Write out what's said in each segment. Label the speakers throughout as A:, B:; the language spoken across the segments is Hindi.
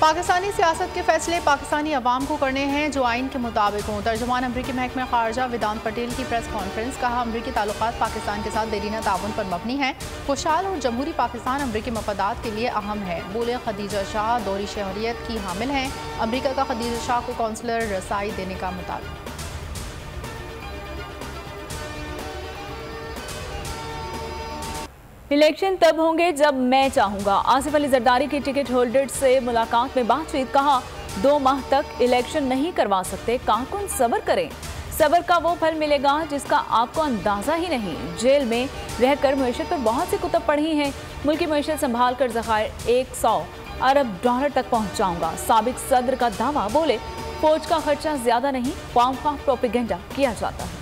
A: पाकिस्तानी सियासत के फैसले पाकिस्तानी अवाम को करने हैं जो आइन के मुताबिक हों। तर्जुमान अमरीकी महकमा खारजा वेदांत पटेल की प्रेस कॉन्फ्रेंस। कहा, अमरीकी ताल्लुकात पाकिस्तान के साथ देरीना ताउन पर मबनी है। खुशहाल और जमहूरी पाकिस्तान अमरीकी मफादात के लिए अहम है। बोले खदीजा शाह दोहरी शहरियत की हामिल हैं। अमरीका का खदीजा शाह को कौंसलर रसाई देने का मुताबिक।
B: इलेक्शन तब होंगे जब मैं चाहूंगा। आसिफ अली जरदारी की टिकट होल्डर से मुलाकात में बातचीत। कहा, 2 माह तक इलेक्शन नहीं करवा सकते, कारकुन सब्र करें। सब्र का वो फल मिलेगा जिसका आपको अंदाजा ही नहीं। जेल में रहकर मईशत पर बहुत सी कुतब पढ़ी हैं। मुल्की मईशत संभाल कर ज़खायर 100 अरब डॉलर तक पहुंच जाऊंगा। साबिक सदर का दावा। बोले, फौज का खर्चा ज्यादा नहीं, ख्वामख्वाह प्रोपेगेंडा किया जाता है।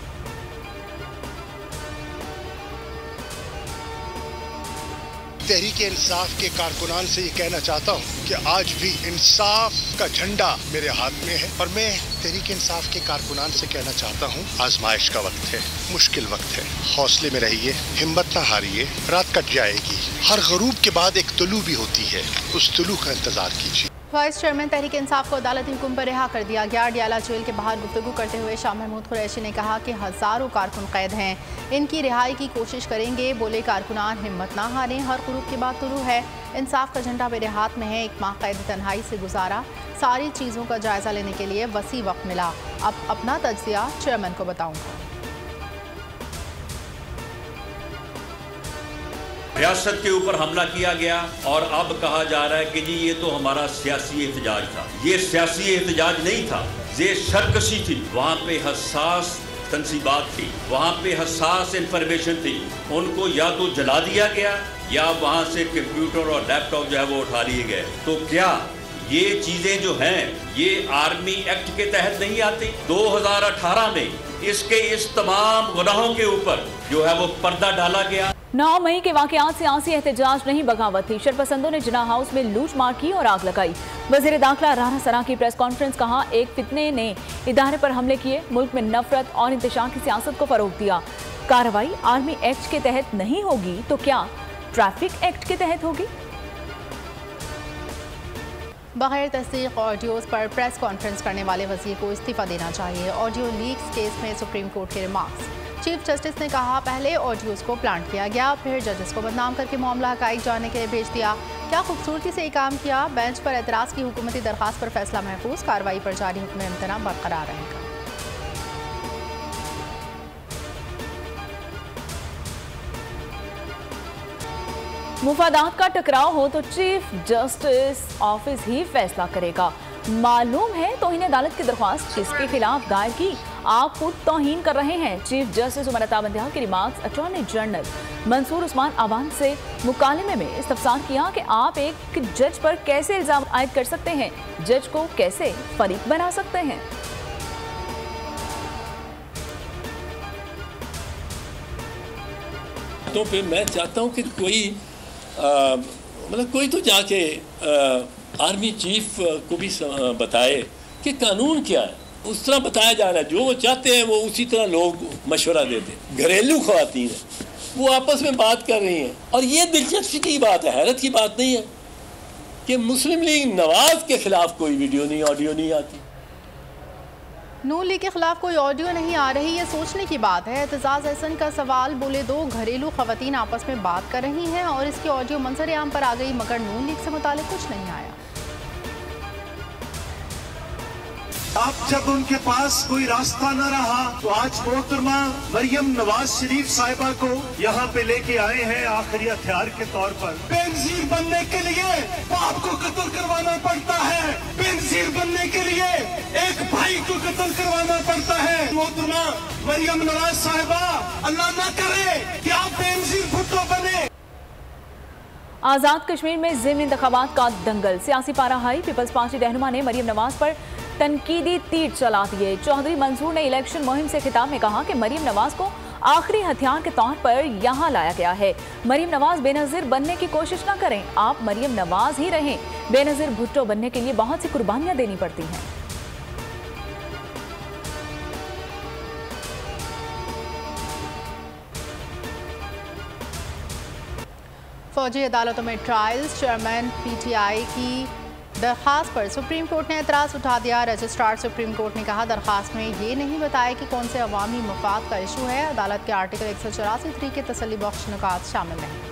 C: तहरीक इंसाफ के कारकुनान से ये कहना चाहता हूँ कि आज भी इंसाफ का झंडा मेरे हाथ में है और मैं तहरीक इंसाफ के कारकुनान से कहना चाहता हूँ, आजमाइश का वक्त है, मुश्किल वक्त है, हौसले में रहिए, हिम्मत ना हारिए। रात कट जाएगी, हर गरूब के बाद एक तुलू भी होती है, उस तुलू का इंतजार कीजिए।
A: वाइस चेयरमैन तहरीक इंसाफ को अदालती हुक्म पर रिहा कर दिया गया। डियाला जेल के बाहर गुफ्तगू करते हुए शाह महमूद कुरैशी ने कहा कि हज़ारों कारकुन कैद हैं, इनकी रिहाई की कोशिश करेंगे। बोले, कारकुनान हिम्मत ना हारें, हर गुरूब के बाद तुलू है। इंसाफ का झंडा मेरे हाथ में है। 1 माह कैद तन्हाई से गुजारा, सारी चीज़ों का जायजा लेने के लिए वसी वक्त मिला। अब अपना तज्जिया चेयरमैन को बताऊंगा।
D: रियासत के ऊपर हमला किया गया और अब कहा जा रहा है कि जी ये तो हमारा सियासी एहतजाज था। ये सियासी एहतजाज नहीं था, ये सरकशी थी। वहाँ पे हसास तनसीबात थी, वहाँ पे हसास इंफॉर्मेशन थी। उनको या तो जला दिया गया या वहाँ से कंप्यूटर और लैपटॉप जो है वो उठा लिए गए। तो क्या ये चीज़ें जो हैं ये आर्मी एक्ट के तहत नहीं आती? 2018 में इसके इस तमाम गुनाहों के ऊपर जो है वो पर्दा डाला गया।
B: 9 मई के वाकयात सियासी एहतजाज नहीं, बगावत थी। शरपसंदों ने जिन्ना हाउस में लूट मार की और आग लगाई। वज़ीर दाखिला राना सना की प्रेस कॉन्फ्रेंस। कहा, एक फितने ने इदारे पर हमले किए, मुल्क में नफरत और इंतशार की सियासत को फरोग दिया। कार्रवाई आर्मी एक्ट के तहत नहीं होगी तो क्या ट्रैफिक एक्ट के तहत होगी?
A: बगैर तस्दीक ऑडियोज पर प्रेस कॉन्फ्रेंस करने वाले वजीर को इस्तीफा देना चाहिए। ऑडियो लीक्स केस में सुप्रीम कोर्ट के रिमार्क्स। चीफ जस्टिस ने कहा, पहले ऑडियोज को प्लांट किया गया, फिर जजेस को बदनाम करके मामला हकाइक जाने के लिए भेज दिया। क्या खूबसूरती से ये काम किया। बेंच पर एतराज़ की हुकूमती दरख्वास्त पर फैसला महफूज, कार्रवाई पर जारी हुक्म इम्तना बरकरार रहेगा।
B: मुफादात का टकराव हो तो चीफ जस्टिस ऑफिस ही फैसला करेगा। मालूम है तौहीन अदालत की दरख्वास्त किसके खिलाफ दायर की? आप खुद तौहीन कर रहे हैं। चीफ जस्टिस उमर अता बंदियाल के remarks. Attorney general Mansoor Usman Awan से मुकालमे में इस्तफसार किया कि आप एक जज पर कैसे इल्जाम आयद कर सकते हैं, जज को कैसे फरीक बना सकते हैं।
E: तो फिर मैं चाहता हूँ कि कोई मतलब कोई तो जाके आर्मी चीफ को भी बताए कि कानून क्या है। उस तरह बताया जा रहा है, जो वो चाहते हैं वो उसी तरह लोग मशवरा देते हैं। घरेलू ख़वातीन हैं, वो आपस में बात कर रही हैं और ये दिलचस्पी की बात है, हैरत की बात नहीं है कि मुस्लिम लीग नवाज के खिलाफ कोई वीडियो नहीं, ऑडियो नहीं आती।
A: नून लीग के खिलाफ कोई ऑडियो नहीं आ रही, ये सोचने की बात है। एतजाज हसन का सवाल। बोले, 2 घरेलू खवातीन आपस में बात कर रही हैं और इसकी ऑडियो मंजर आम पर आ गई, मगर नून लीग से मुतालिक कुछ नहीं आया।
F: अब जब उनके पास कोई रास्ता न रहा तो आज मोहतरमा मरियम नवाज शरीफ साहिबा को यहाँ पे लेके आए हैं आखिरी हथियार के तौर पर। बेनजीर बनने के लिए बाप को कत्ल करवाना पड़ता है, बेनजीर बनने के लिए एक भाई को कत्ल करवाना पड़ता है। मोहतरमा मरियम नवाज साहिबा, अल्लाह न करे कि आप बेनजीर भुट्टो बने।
B: आज़ाद कश्मीर में ज़िमनी इंतखाबात का दंगल। सियासी पारा हाई। पीपल्स पार्टी रहनुमा ने मरियम नवाज पर तनकीदी तीर चला दिए। चौधरी मंसूर ने इलेक्शन मुहिम से खिताब में कहा कि मरियम नवाज को आखिरी हथियार के तौर पर यहां लाया गया है। मरियम नवाज बेनजीर बनने की कोशिश न करें, आप मरियम नवाज ही रहें। बेनजीर भुट्टो बनने के लिए बहुत सी कुर्बानियां देनी पड़ती हैं।
A: फौजी अदालतों में ट्रायल्स। चेयरमैन PTI की दरख्वास्त पर सुप्रीम कोर्ट ने एतराज़ उठा दिया। रजिस्ट्रार सुप्रीम कोर्ट ने कहा दरख्वास्त में ये नहीं बताया कि कौन से अवामी मफाद का इशू है। अदालत के आर्टिकल 184(3) के तसल्ली बख्श नुकात शामिल नहीं।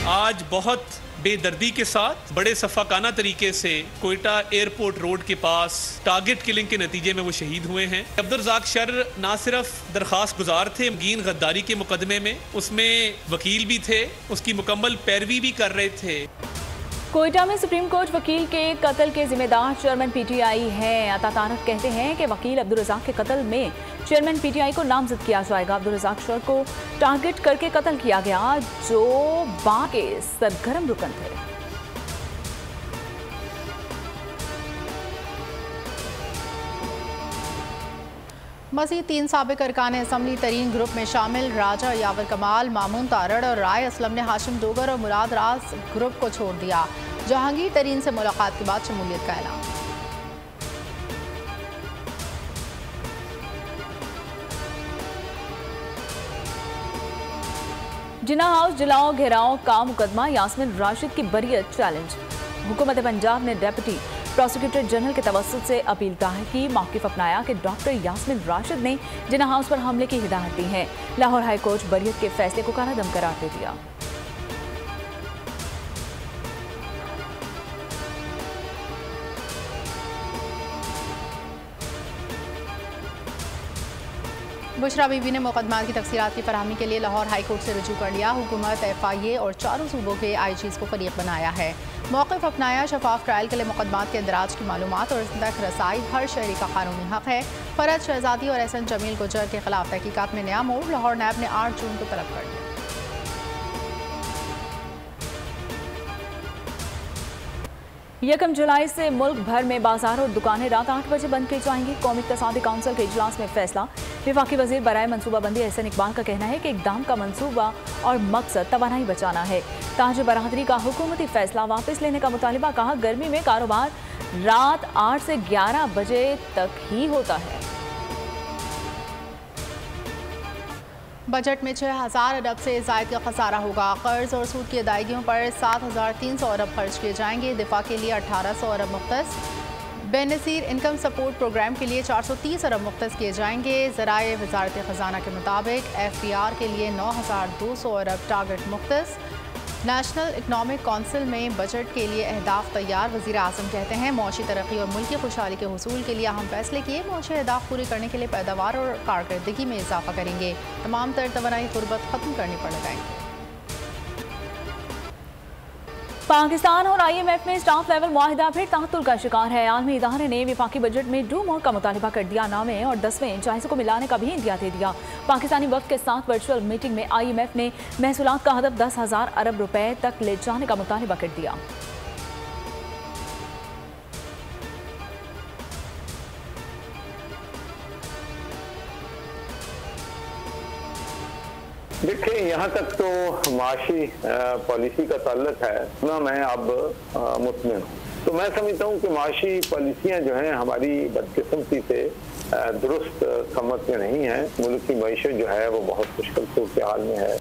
G: आज बहुत बेदर्दी के साथ बड़े सफाकाना तरीके से कोयटा एयरपोर्ट रोड के पास टारगेट किलिंग के नतीजे में वो शहीद हुए हैं। अब्दुल रज़ाक शर ना सिर्फ दरख्वास्त गुजार थे गीन गद्दारी के मुकदमे में, उसमें वकील भी थे, उसकी मुकम्मल पैरवी भी कर रहे थे।
B: कोयटा में सुप्रीम कोर्ट वकील के कत्ल के जिम्मेदार चेयरमैन पीटीआई हैं। अता तारक कहते हैं कि वकील अब्दुल रज़ाक के कत्ल में चेयरमैन पीटीआई को नामजद किया जाएगा। अब्दुल रज़ाक शर को टारगेट करके कत्ल किया गया, जो बा के सरगर्म रुकन थे।
A: मज़ीद 3 साबिक अरकान असम्बली तरीन ग्रुप में शामिल राजा यावर कमाल, मामून तारड़ और राय असलम ने हाशिम डोगर और मुराद राज ग्रुप को छोड़ दिया। जहांगीर तरीन से मुलाकात के बाद शमूलियत का ऐलान।
B: जिन्ना हाउस जलाओ घेराव का मुकदमा, यास्मिन राशिद की बरियत चैलेंज। हुकूमत पंजाब ने डेप्यूटी प्रोसिक्यूटर जनरल के तवस्सुत से अपील की मौक़िफ़ अपनाया कि डॉक्टर यास्मिन राशिद ने जिन्ना हाउस पर हमले की हिदायत दी है। लाहौर हाई कोर्ट बरियत के फैसले को कारादम करार दे दिया।
A: बुशरा बीबी ने मुकदमात की तफसीलात की फरहमी के लिए लाहौर हाई कोर्ट से रुजू कर लिया। हुकूमत FIA और चारों सूबों के IGs को फरीक बनाया है। मौक़िफ़ अपनाया, शफाफ ट्रायल के लिए मुकदमात के इंदराज की मालूमात और इस तक रसाई हर शहरी का कानूनी हक है। फरद शहजादी और SN जमील गुजर के खिलाफ तहकीकात में नया मोड़, लाहौर नैब ने 8 जून को तलब कर दिया।
B: यकम जुलाई से मुल्क भर में बाजार और दुकानें रात 8 बजे बंद की जाएंगी। कौमी इक़्तिसादी काउंसिल के इजलास में फैसला। विफाकी वज़ीर बराए मनसूबाबंदी एहसन इकबाल का कहना है कि इक़दाम का मंसूबा और मकसद तवानाई बचाना है। ताज बरादरी का हुकूमती फैसला वापस लेने का मुतालिबा। कहा गर्मी में कारोबार रात 8 से 11 बजे तक ही होता है।
A: बजट में 6000 अरब से ज़ायद का खसारा होगा। कर्ज और सूद की अदायगियों पर 7300 अरब खर्च किए जाएंगे। दिफा के लिए 1800 अरब मुख्तस। बेनज़ीर इनकम सपोर्ट प्रोग्राम के लिए 430 अरब मुख्तस किए जाएंगे। ज़राए वज़ारत ख़जाना के मुताबिक FPR के लिए 9200 अरब टारगेट मुख्तस। नेशनल इकनॉमिक कौंसिल में बजट के लिए अहदाफ तैयार। वज़ीर आज़म कहते हैं मौशी तरक्की और मुल्की खुशहाली के हुसूल के लिए अहम फैसले किए। मौशी अहदाफ पूरे करने के लिए पैदावार और कारकर्दगी में इजाफा करेंगे। तमाम तर तवानाई गुर्बत ख़त्म करने पर लगाएंगे।
B: पाकिस्तान और IMF में स्टाफ लेवल मुआहिदा फिर ताअत्तुल का शिकार है। आलमी इदारे ने विफाकी बजट में डू मोर का मुतालिबा कर दिया। 9वें और 10वें जायज़ों को मिलाने का भी इंदिया दे दिया। पाकिस्तानी वक्त के साथ वर्चुअल मीटिंग में IMF ने महसूलात का हदफ 10,000 अरब रुपए तक ले जाने का मुतालिबा कर दिया।
H: देखिए, यहाँ तक तो माशी पॉलिसी का ताल्लुक है ना, मैं अब मुतमिन हूँ। तो मैं समझता हूँ कि माशी पॉलिसियाँ जो हैं हमारी बदकिस्मती से दुरुस्त समझ में नहीं है। मुल्क की मईशत जो है वो बहुत मुश्किल सूरत हाल में है।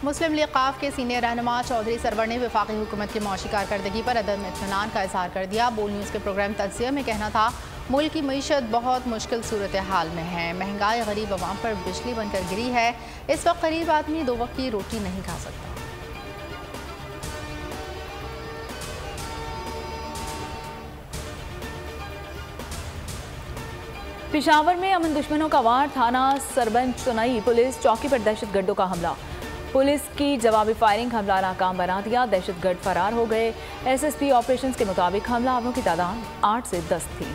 A: मुस्लिम लीग क़ाफ के सीनियर रहनुमा चौधरी सरवर ने वफाकी हुकूमत की मौशी कारकर्दगी पर अदम इत्मीनान का इज़हार कर दिया। बोल न्यूज़ के प्रोग्राम तज़किया में कहना था मुल्क की मईशत बहुत मुश्किल सूरत हाल में है। महंगाई गरीब अवाम पर बिजली बनकर गिरी है। इस वक्त गरीब आदमी 2 वक्त की रोटी नहीं खा सकता।
B: पेशावर में अमन दुश्मनों का वार। थाना सरबंज चुनई पुलिस चौकी पर दहशतगर्दों का हमला। पुलिस की जवाबी फायरिंग हमला नाकाम बना दिया। दहशतगर्द फरार हो गए। SSP ऑपरेशंस के मुताबिक हमलावरों की तादाद 8 से 10 थी।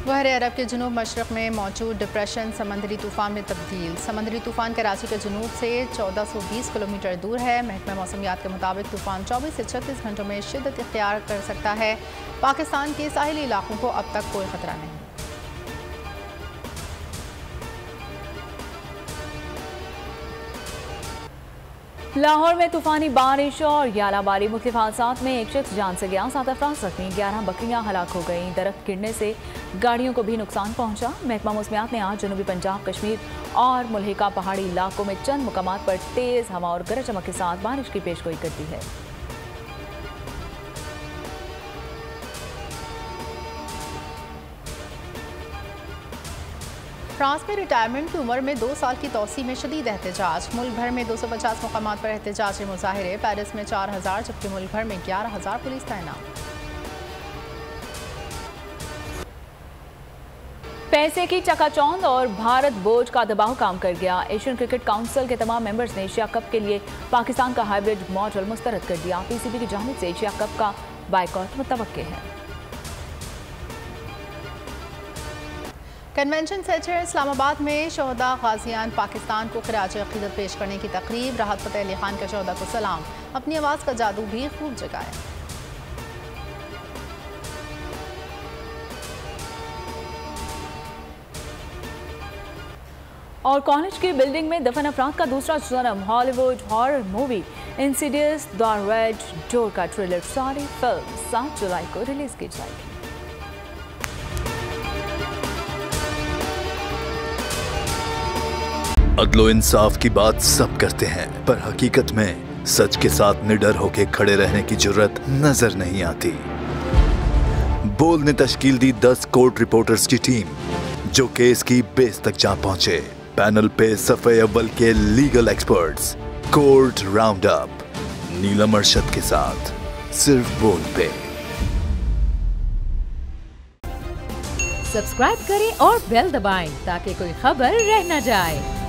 A: बहर अरब के जुनूब मशरक़ में मौजूद डिप्रेशन समंदरी तूफ़ान में तब्दील। समंदरी तूफ़ान कराची के जुनूब से 1420 किलोमीटर दूर है। महकमा मौसमियात के मुताबिक तूफ़ान 24 से 36 घंटों में शिद्दत इख्तियार कर सकता है। पाकिस्तान के साहिली इलाकों को अब तक कोई ख़तरा नहीं।
B: लाहौर में तूफानी बारिश और यालाबारी मुख्तलिफ हादसात में एक शख्स जान से गया, 7 अफराद जख्मी, 11 बकरियां हलाक हो गईं। दरख्त गिरने से गाड़ियों को भी नुकसान पहुंचा। महकमा मौसमियात ने आज जनूबी पंजाब, कश्मीर और मुल्हिका पहाड़ी इलाकों में चंद मुकामात पर तेज हवा और गरज चमक के साथ बारिश की पेशगोई कर दी है।
A: फ्रांस में रिटायरमेंट की उम्र में 2 साल की तौसी में शदीद एहतजाज। मुल्क भर में 250 मुकामात पर एहतजाजी मुजाहिरे। पेरिस में 4000 जबकि मुल्क भर में 11000 पुलिस तैनात।
B: पैसे की चकाचौंध और भारत बोझ का दबाव काम कर गया। एशियन क्रिकेट काउंसिल के तमाम मेंबर्स ने एशिया कप के लिए पाकिस्तान का हाइब्रिड मॉडल मुस्तरद कर दिया। पीसीबी की जानिब से एशिया कप का बायकॉट मुतवक्के है।
A: कन्वेंशन सेंटर इस्लामाबाद में शोहदा गाजियान पाकिस्तान को खिराज अकीदत पेश करने की तकरीब। राहत फतेह अली खान का शोहदा को सलाम। अपनी आवाज़ का जादू भी खूब जगाया।
B: और कॉलेज की बिल्डिंग में दफन अफराद का दूसरा जन्म। Hollywood horror movie Insidious the red door का ट्रेलर सारी फिल्म 7 जुलाई को रिलीज की जाएगी।
I: अदलो इंसाफ की बात सब करते हैं, पर हकीकत में सच के साथ निडर होकर खड़े रहने की जुर्रत नजर नहीं आती। बोल ने तश्कील दी 10 कोर्ट रिपोर्टर्स की टीम, जो केस की बेस तक जा पहुंचे। पैनल पे सफे अव्वल के legal experts. Court round up Neelam Arshad के साथ सिर्फ बोल पे।
J: सब्सक्राइब करें और बेल दबाएं ताकि कोई खबर रह न जाए।